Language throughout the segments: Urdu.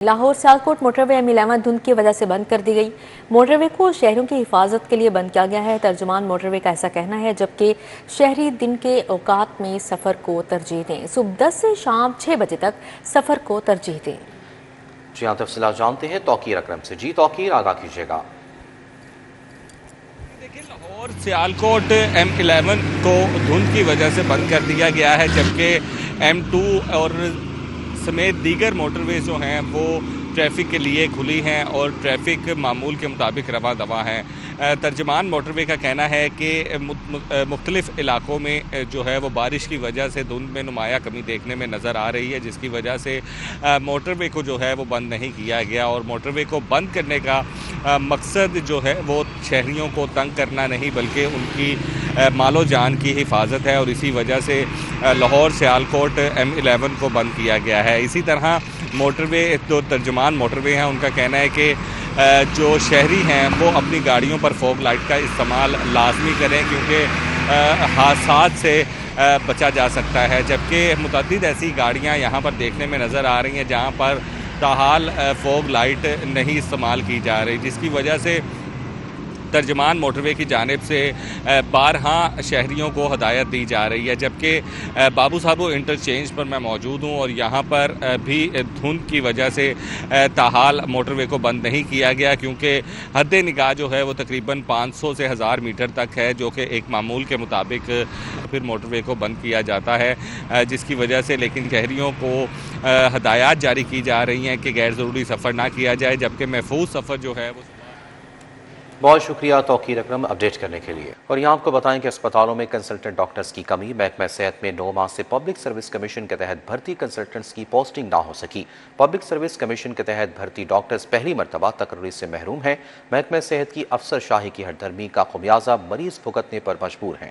لاہور سیالکوٹ موٹروے M11 دھند کی وجہ سے بند کر دی گئی۔ موٹروے کو شہریوں کی حفاظت کے لیے بند کیا گیا ہے۔ ترجمان موٹروے کا ایسا کہنا ہے، جبکہ شہری دن کے اوقات میں سفر کو ترجیح دیں، صبح 10 سے شام 6 بجے تک سفر کو ترجیح دیں۔ جی ہاں، تفصیلات جانتے ہیں توقیر اکرم سے۔ جی توقیر، آگاہ کیجیے گا۔ لاہور سیالکوٹ M11 کو دھند کی وجہ سے بند کر دیا گیا ہے، جبکہ M2 اور سمیت دیگر موٹر ویز جو ہیں وہ ٹریفک کے لیے کھلی ہیں اور ٹریفک معمول کے مطابق رواں دواں ہیں۔ ترجمان موٹر وے کا کہنا ہے کہ مختلف علاقوں میں جو ہے وہ بارش کی وجہ سے دھند میں نمایاں کمی دیکھنے میں نظر آ رہی ہے، جس کی وجہ سے موٹر وے کو جو ہے وہ بند نہیں کیا گیا، اور موٹر وے کو بند کرنے کا مقصد جو ہے وہ شہریوں کو تنگ کرنا نہیں بلکہ ان کی مال و جان کی حفاظت ہے، اور اسی وجہ سے لاہور سیالکوٹ M11 کو بند کیا گیا ہے۔ اسی طرح موٹر وے جو ترجمان موٹر وے ہیں ان کا کہنا ہے کہ جو شہری ہیں وہ اپنی گاڑیوں پر فوگ لائٹ کا استعمال لازمی کریں، کیونکہ حادثات سے بچا جا سکتا ہے، جبکہ متعدد ایسی گاڑیاں یہاں پر دیکھنے میں نظر آ رہی ہیں جہاں پر تاحال فوگ لائٹ نہیں استعمال کی جا رہی، جس کی وجہ سے ترجمان موٹر وے کی جانب سے بارہا شہریوں کو ہدایت دی جا رہی ہے۔ جبکہ بابو صاحب انٹرچینج پر میں موجود ہوں، اور یہاں پر بھی دھند کی وجہ سے تاحال موٹر وے کو بند نہیں کیا گیا، کیونکہ حد نگاہ جو ہے وہ تقریباً 500 سے 1000 میٹر تک ہے، جو کہ ایک معمول کے مطابق پھر موٹر وے کو بند کیا جاتا ہے، جس کی وجہ سے لیکن شہریوں کو ہدایات جاری کی جا رہی ہیں کہ غیر ضروری سفر نہ کیا جائے، جبکہ محفوظ سفر جو ہے وہ بہت شکریہ توقیر اکرم اپڈیٹ کرنے کے لیے۔ اور یہاں آپ کو بتائیں کہ اسپتالوں میں کنسلٹنٹ ڈاکٹرز کی کمی، محکمہ صحت میں 9 ماہ سے پبلک سروس کمیشن کے تحت بھرتی کنسلٹنٹس کی پوسٹنگ نہ ہو سکی۔ پبلک سروس کمیشن کے تحت بھرتی ڈاکٹرز پہلی مرتبہ تقرری سے محروم ہیں۔ محکمہ صحت کی افسر شاہی کی ہردرمی کا خمیازہ مریض بھگتنے پر مجبور ہیں۔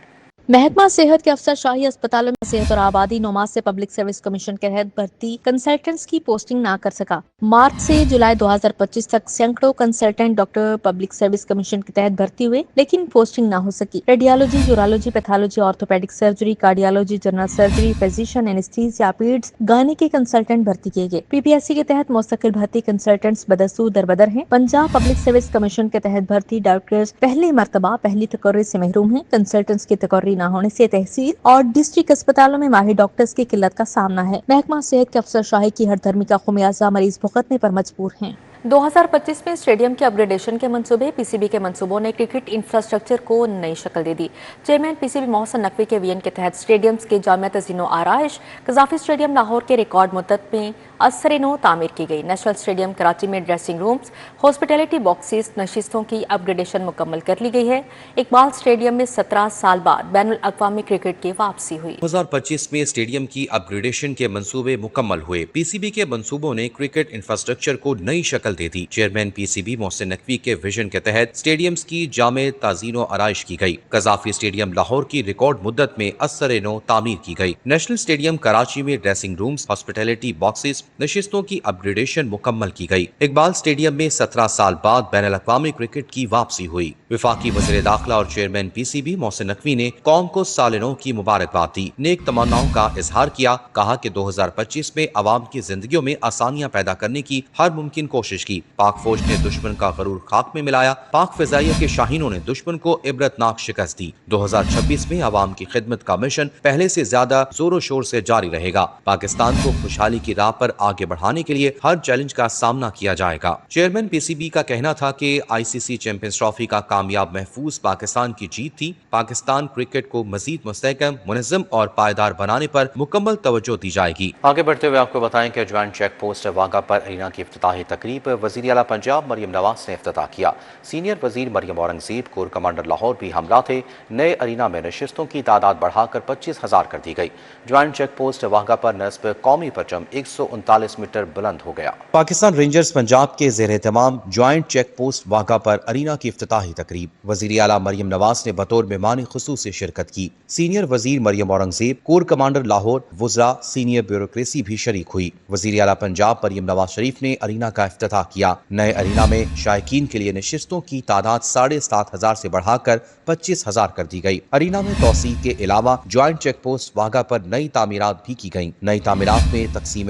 محکمہ صحت کے افسر شاہی اسپتالوں میں صحت اور آبادی 9 ماہ سے پبلک سروس کمیشن کے تحت بھرتی کنسلٹنٹس کی پوسٹنگ نہ کر سکا۔ مارچ سے جولائی 2025 تک سینکڑوں consultant doctor public service commission کے تحت بھرتی ہوئے، لیکن پوسٹنگ نہ ہو سکی۔ Radiology, urology, pathology, orthopaedic surgery, cardiology, general surgery, physician, anaesthesia, pads, گانے کے کنسلٹنٹ بھرتی کیے گئے۔ PPSC کے تحت مستقل بھرتی کنسلٹنٹس بدستور دربدر ہیں۔ پنجاب پبلک سروس کمیشن کے تحت بھرتی ڈاکٹرز پہلی مرتبہ پہلی تقرری سے محروم ہیں۔ کنسلٹنٹس کی تقرری نہ ہونے سے تحصیل اور ڈسٹرکٹ اسپتالوں میں ماہر ڈاکٹرز کی قلت کا سامنا ہے۔ محکمہ صحت کے افسر شاہی کی ہردرمی کا خمیازہ مریض بھگتنے پر مجبور ہیں۔ 2025 میں اسٹیڈیم کے اپ گریڈیشن کے منصوبے PCB کے منصوبوں نے کرکٹ انفراسٹرکچر کو نئی شکل دے دی۔ چیئرمین PCB محسن نقوی کے وین کے تحت اسٹیڈیمز کے جامع تزئین و آرائش، قذافی اسٹیڈیم لاہور کے ریکارڈ مدت میں اثر نو تعمیر کی گئی۔ نیشنل اسٹیڈیم کراچی میں ڈریسنگ رومز، ہاسپٹیلٹی باکسز، نشستوں کی اپ گریڈیشن مکمل کر لی گئی ہے۔ اقبال اسٹیڈیم میں 17 سال بعد بین الاقوامی کرکٹ کی واپسی ہوئی۔ 2025 میں اسٹیڈیم کی اپ گریڈیشن کے منصوبے مکمل ہوئے۔ PCB کے منصوبوں نے کرکٹ انفراسٹرکچر کو نئی شکل دے دی۔ چیئرمین PCB محسن نقوی کے ویژن کے تحت اسٹیڈیمز کی جامع تزئین و آرائش کی گئی۔ قذافی اسٹیڈیم لاہور کی ریکارڈ مدت میں اثر نو تعمیر کی گئی۔ نیشنل اسٹیڈیم کراچی میں ڈریسنگ رومز، ہاسپٹیلٹی باکسز، نشستوں کی اپ گریڈیشن مکمل کی گئی۔ اقبال اسٹیڈیم میں 17 سال بعد بین الاقوامی کرکٹ کی واپسی ہوئی۔ وفاقی وزیر داخلہ اور چیئرمین PCB محسن نقوی نے قوم کو سال نو کی مبارکباد دی، نیک تمناؤں کا اظہار کیا، کہا کہ 2025 میں عوام کی زندگیوں میں آسانیاں پیدا کرنے کی ہر ممکن کوشش کی۔ پاک فوج نے دشمن کا غرور خاک میں ملایا، پاک فضائیہ کے شاہینوں نے دشمن کو عبرتناک شکست دی۔ 2026 میں عوام کی خدمت کا مشن پہلے سے زیادہ زور و شور سے جاری رہے گا۔ پاکستان کو خوشحالی کی راہ پر آگے بڑھانے کے لیے ہر چیلنج کا سامنا کیا جائے گا۔ چیئرمین PCB کا کہنا تھا کہ ICC چیمپئنز ٹرافی کا کامیاب محفوظ پاکستان کی جیت تھی۔ پاکستان کرکٹ کو مزید مستحکم، منظم اور پائیدار بنانے پر مکمل توجہ دی جائے گی۔ آگے بڑھتے ہوئے آپ کو بتائیں کہ جوائنٹ چیک پوسٹ واگا پر ارینا کی افتتاحی تقریب وزیر اعلیٰ پنجاب مریم نواز نے افتتاح کیا۔ سینئر وزیر مریم اورنگزیب، کور کمانڈر لاہور بھی ہمراہ تھے۔ نئے ارینا میں نشستوں کی تعداد بڑھا کر 25,000 کر دی گئی۔ جوائنٹ چیک پوسٹ واگا پر نصب قومی پرچم 139 میٹر بلند ہو گیا۔ پاکستان رینجرز پنجاب کے زیر اہتمام جوائنٹ چیک پوسٹ واگا پر ارینا کی افتتاحی تقریب وزیر اعلیٰ مریم نواز نے بطور مہمان خصوصی شرکت کی۔ سینئر وزیر مریم اورنگزیب، کور کمانڈر لاہور، وزراء، سینئر بیوروکریسی بھی شریک ہوئی۔ وزیر اعلیٰ پنجاب مریم نواز شریف نے ارینا کا افتتاح کیا۔ نئے ارینا میں شائقین کے لیے نشستوں کی تعداد 7,500 سے بڑھا کر 25,000 کر دی گئی۔ ارینا میں توسیع کے علاوہ جوائنٹ چیک پوسٹ واگا پر نئی تعمیرات بھی کی گئیں۔ نئی تعمیرات میں تقسیم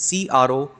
CRO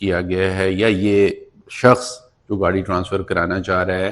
کیا گیا ہے یا یہ شخص جو گاڑی ٹرانسفر کرانا چاہ رہا ہے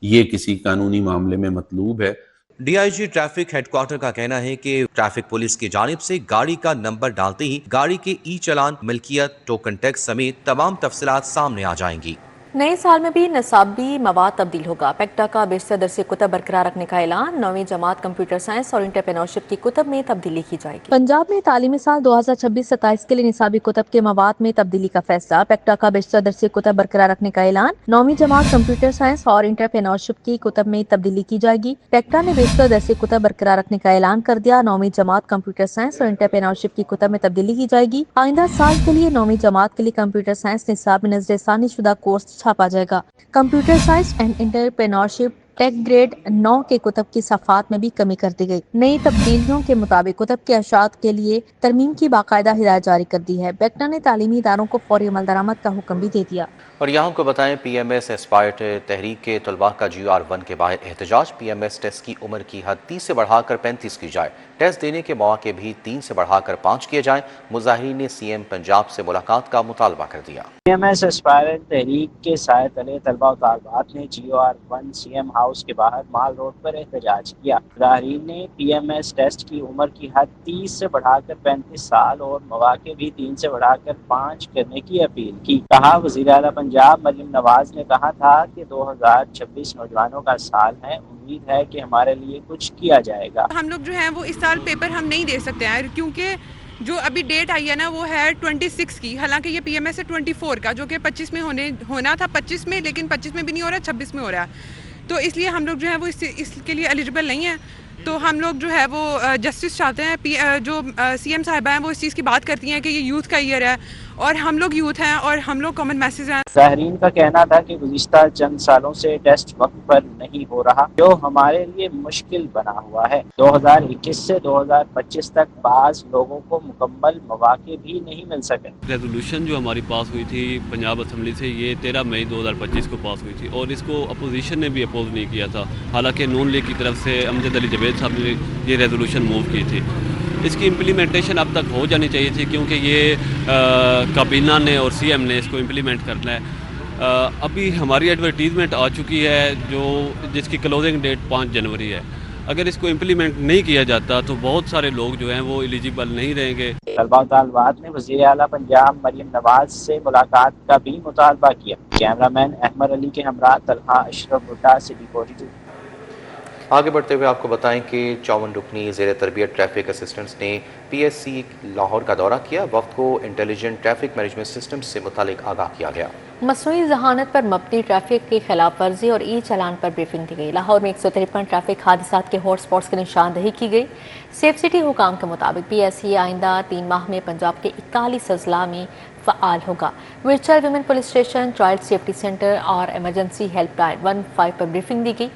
یہ کسی قانونی معاملے میں مطلوب ہے۔ D I G traffic head quarter کا کہنا ہے کہ ٹریفک پولیس کی جانب سے گاڑی کا نمبر ڈالتے ہی گاڑی کے ای چلان، ملکیت، ٹوکن ٹیکس سمیت تمام تفصیلات سامنے آ جائیں گی۔ نئے سال میں بھی نصابی مواد تبدیل ہوگا۔ پیکٹا کا بیشتر درسی کتب برقرار رکھنے کا اعلان۔ 9ویں جماعت کمپیوٹر سائنس اور انٹرپرینورشپ کی کتب میں تبدیلی کی جائے گی۔ پنجاب میں تعلیمی سال 2026-27 کے لیے نصابی کتب کے مواد میں تبدیلی کا فیصلہ۔ پیکٹا کا بیشتر درسی کتب برقرار رکھنے کا اعلان۔ 9ویں جماعت کمپیوٹر سائنس اور انٹرپرینورشپ کی کتب میں تبدیلی کی جائے گی۔ پیکٹا نے بیشتر درسی کتب برقرار رکھنے کا اعلان کر دیا۔ 9ویں جماعت کمپیوٹر سائنس اور انٹرپرینورشپ کی کتب میں تبدیلی کی جائے گی۔ آئندہ سال کے لیے 9ویں جماعت کے لیے کمپیوٹر سائنس نصاب میں نظر ثانی شدہ کورس چھاپا جائے گا۔ Computer science and entrepreneurship tech grade 9 کے کتب کی صفحات میں بھی کمی کر دی گئی۔ نئی تبدیلیوں کے مطابق کتب کے اشاعت کے لیے ترمیم کی باقاعدہ ہدایت جاری کر دی ہے۔ پیکٹا نے تعلیمی اداروں کو فوری عمل درآمد کا حکم بھی دے دیا۔ اور یہاں کو بتائیں پی ایم ایس ایسپائرٹ تحریک کے طلباء کا GR1 کے باہر احتجاج۔ پی ایم ایس ٹیسٹ کی عمر کی حد 30 سے بڑھا کر 35 کی جائے۔ ٹیسٹ دینے کے مواقع بھی 3 سے بڑھا کر 5 کیے جائیں۔ مظاہرین نے CM پنجاب سے ملاقات کا مطالبہ کر دیا۔ پی ایم ایس ایسپائرنٹ تحریک کے سائے تلے طلباء و طالبات نے GR1 CM ہاؤس کے باہر مال روڈ پر احتجاج کیا۔ مظاہرین نے پی ایم ایس ٹیسٹ کی عمر کی حد 30 سے بڑھا کر 35 سال اور مواقع بھی 3 سے بڑھا کر 5 کرنے کی اپیل کی۔ کہا وزیر اعلیٰ پنجاب مریم نواز نے کہا تھا کہ 2026 نوجوانوں کا سال ہے، امید ہے کہ ہمارے لیے کچھ کیا جائے گا۔ ہم لوگ جو ہیں وہ اس سال پیپر ہم نہیں دے سکتے ہیں کیونکہ جو ابھی ڈیٹ آئی ہے نا وہ ہے 26 کی، حالانکہ یہ پی ایم ایس ہے 24 کا جو کہ 25 میں ہونا تھا 25 میں، لیکن 25 میں بھی نہیں ہو رہا، 26 میں ہو رہا ہے۔ تو اس لیے ہم لوگ جو ہے وہ اس کے لیے ایلیجبل نہیں ہیں۔ تو ہم لوگ جو ہے وہ جسٹس چاہتے ہیں۔ جو CM صاحبہ ہیں وہ اس چیز کی بات کرتی ہیں کہ یہ یوتھ کا ایئر ہے اور ہم لوگ یوتھ ہیں اور ہم لوگ کامن میسز ہیں۔ مظاہرین کا کہنا تھا کہ گزشتہ چند سالوں سے ٹیسٹ وقت پر نہیں ہو رہا، جو ہمارے لیے مشکل بنا ہوا ہے۔ 2021 سے 2025 تک بعض لوگوں کو مکمل مواقع بھی نہیں مل سکے۔ ریزولوشن جو ہماری پاس ہوئی تھی پنجاب اسمبلی سے، یہ 13 مئی 2025 کو پاس ہوئی تھی اور اس کو اپوزیشن نے بھی اپوز نہیں کیا تھا، حالانکہ نون لیگ کی طرف سے امجد علی جاوید صاحب نے یہ ریزولوشن موو کی تھی۔ اس کی امپلیمنٹیشن اب تک ہو جانی چاہیے تھی کیونکہ یہ کابینہ نے اور CM نے اس کو امپلیمنٹ کرنا ہے۔ ابھی ہماری ایڈورٹیزمنٹ آ چکی ہے جس کی کلوزنگ ڈیٹ 5 جنوری ہے۔ اگر اس کو امپلیمنٹ نہیں کیا جاتا تو بہت سارے لوگ جو ہیں وہ ایلیجیبل نہیں رہیں گے۔ طلباء و طالبات نے وزیر اعلیٰ پنجاب مریم نواز سے ملاقات کا بھی مطالبہ کیا۔ کیمرہ مین احمد علی کے ہمراہ طلحہ اشرف بھٹا، City 42۔ آگے بڑھتے ہوئے آپ کو بتائیں کہ 54 رکنی زیر تربیت ٹریفک اسسٹنٹس نے PSC لاہور کا دورہ کیا۔ وفد کو انٹیلیجنٹ ٹریفک مینجمنٹ سسٹم سے متعلق آگاہ کیا گیا۔ مصنوعی ذہانت پر مبنی ٹریفک کی خلاف ورزی اور ای چالان پر بریفنگ دی گئی۔ لاہور میں 153 ٹریفک حادثات کے ہاٹ سپاٹس کی نشاندہی کی گئی۔ سیف سٹی حکام کے مطابق PSC آئندہ 3 ماہ میں پنجاب کے 41 اضلاع میں فعال ہوگا۔ Virtual women police station, child safety centre اور ایمرجنسی ہیلپ لائن 15 پر بریفنگ دی گئی۔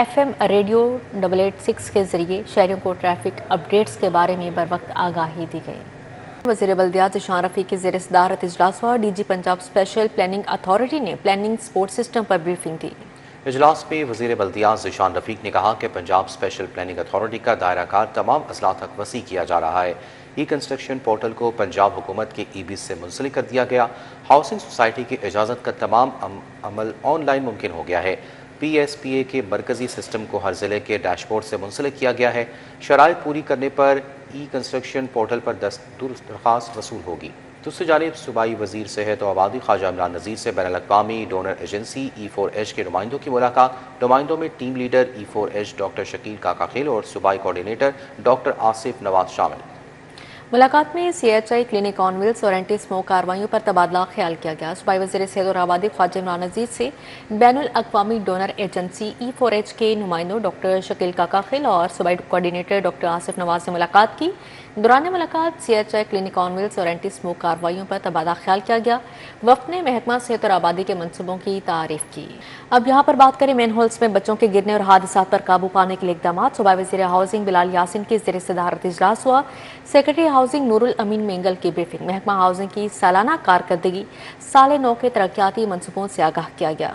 FM ریڈیو 886 کے ذریعے شہریوں کو ٹریفک اپڈیٹس کے بارے میں بروقت آگاہی دی گئی۔ وزیر بلدیات ذیشان رفیق کی زیر صدارت اجلاس ہوا۔ DG Punjab special planning authority نے پلاننگ سپورٹ سسٹم پر بریفنگ دی۔ اجلاس میں وزیر بلدیات ذیشان رفیق نے کہا کہ پنجاب اسپیشل پلاننگ اتھارٹی کا دائرہ کار تمام اضلاع تک وسیع کیا جا رہا ہے۔ ای کنسٹرکشن پورٹل کو پنجاب حکومت کے EB سے منسلک کر دیا گیا۔ ہاؤسنگ سوسائٹی کی اجازت کا تمام عمل آن لائن ممکن ہو گیا ہے۔ PSPA کے مرکزی سسٹم کو ہر ضلع کے ڈیش بورڈ سے منسلک کیا گیا ہے۔ شرائط پوری کرنے پر ای کنسٹرکشن پورٹل پر درخواست وصول ہوگی۔ دوسری جانب صوبائی وزیر صحت و آبادی خواجہ عمران نذیر سے بین الاقوامی ڈونر ایجنسی E4H کے نمائندوں کی ملاقات۔ نمائندوں میں team leader E4H doctor Shakeel Kakakhel اور صوبائی کوارڈینیٹر ڈاکٹر آصف نواز شامل۔ ملاقات میں CHI کلینک آن ویلز اور اینٹی اسموک کارروائیوں پر تبادلہ خیال کیا گیا۔ صوبائی وزیر صحت اور آبادی خواجہ عمران نذیر سے بین الاقوامی ڈونر ایجنسی E4H کے نمائندوں ڈاکٹر شکیل کاکاخیل اور صوبائی کوارڈینیٹر ڈاکٹر آصف نواز نے ملاقات کی۔ دوران ملاقات CHI کلینک آن ویلز اور اینٹی اسموک کارروائیوں پر تبادلہ خیال کیا گیا۔ وفد نے محکمہ صحت اور آبادی کے منصوبوں کی تعریف کی۔ اب یہاں پر بات کریں مین ہولز میں بچوں کے گرنے اور حادثات پر قابو پانے کے لیے اقدامات۔ صوبائی وزیر ہاؤسنگ بلال یاسین کی زیر صدارت اجلاس ہوا۔ سیکرٹری ہاؤسنگ نور الامین مینگل کی بریفنگ۔ محکمہ ہاؤسنگ کی سالانہ کارکردگی سال 9 کے ترقیاتی منصوبوں سے آگاہ کیا گیا۔